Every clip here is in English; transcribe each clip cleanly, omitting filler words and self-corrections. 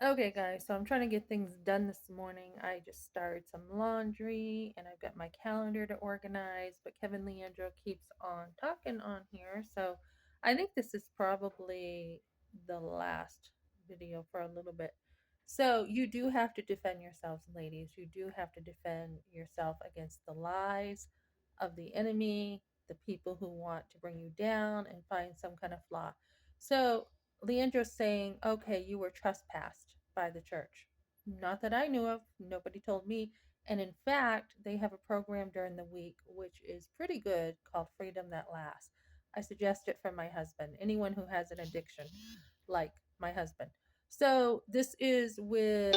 Okay, guys, so I'm trying to get things done this morning. I just started some laundry and I've got my calendar to organize, but Kevin Leandro keeps on talking on here. So I think this is probably the last video for a little bit. So you do have to defend yourselves, ladies. You do have to defend yourself against the lies of the enemy, the people who want to bring you down and find some kind of flaw. So Leandra's saying, okay, you were trespassed by the church. Not that I knew of, nobody told me. And in fact, they have a program during the week which is pretty good called Freedom That Lasts. I suggest it for my husband, anyone who has an addiction, like my husband. So this is with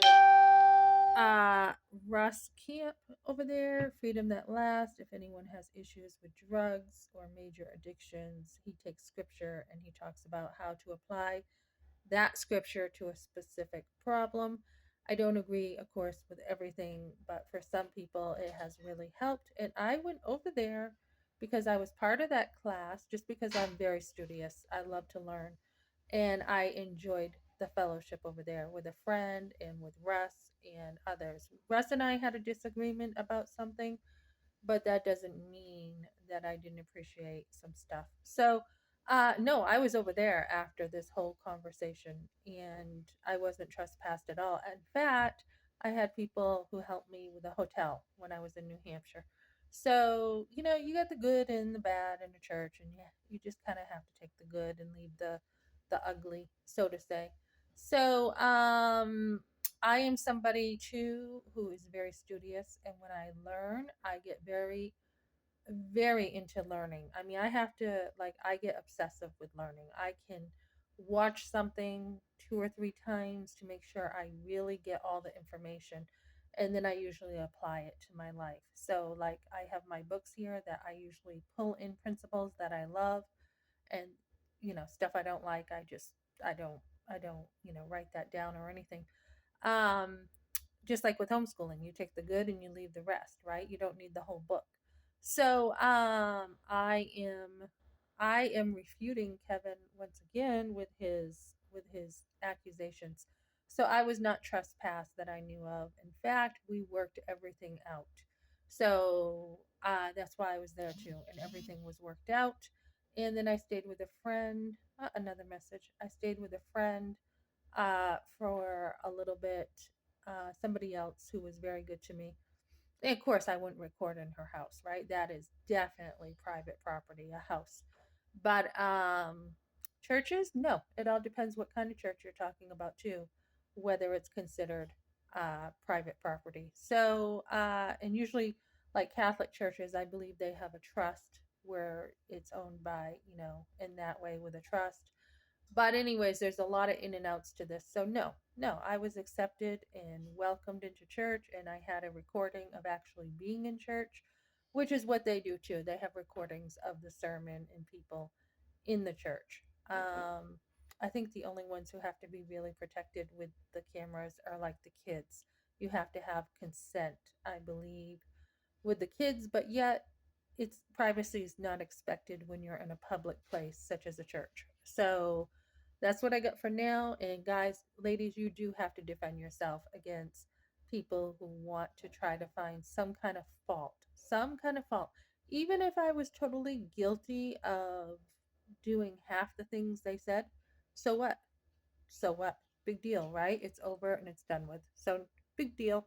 uh Russ Camp over there, Freedom That Lasts. If anyone has issues with drugs or major addictions, he takes scripture and he talks about how to apply that scripture to a specific problem. I don't agree, of course, with everything, but for some people, it has really helped. And I went over there because I was part of that class, just because I'm very studious. I love to learn. And I enjoyed the fellowship over there with a friend and with Russ and others. Russ and I had a disagreement about something, but that doesn't mean that I didn't appreciate some stuff. So, no, I was over there after this whole conversation and I wasn't trespassed at all. In fact, I had people who helped me with a hotel when I was in New Hampshire. So, you got the good and the bad in the church, and yeah, you just kind of have to take the good and leave the ugly, so to say. So, I am somebody too who is very studious, and when I learn, I get very, very into learning. I mean, I have to, like, I get obsessive with learning. I can watch something two or three times to make sure I really get all the information, and then I usually apply it to my life. So, like, I have my books here that I usually pull in principles that I love, and stuff I don't like, I don't, write that down or anything. Um, just like with homeschooling, you take the good and you leave the rest, right? You don't need the whole book. So I am refuting Kevin once again with his accusations. So I was not trespassed that I knew of. In fact, we worked everything out. So that's why I was there too, and everything was worked out. And then I stayed with a friend. Another message. I stayed with a friend for a little bit, somebody else who was very good to me. And of course, I wouldn't record in her house, right? That is definitely private property, a house. But churches, no. It all depends what kind of church you're talking about, too, whether it's considered private property. So, and usually, like Catholic churches, I believe they have a trust where it's owned by, in that way with a trust. But anyways, there's a lot of in and outs to this. So no, no, I was accepted and welcomed into church, and I had a recording of actually being in church, which is what they do too. They have recordings of the sermon and people in the church. I think the only ones who have to be really protected with the cameras are like the kids. You have to have consent, I believe, with the kids, but yet it's privacy is not expected when you're in a public place such as a church. So that's what I got for now. And guys, ladies, you do have to defend yourself against people who want to try to find some kind of fault, some kind of fault. Even if I was totally guilty of doing half the things they said, so what? So what? Big deal, right? It's over and it's done with. So big deal.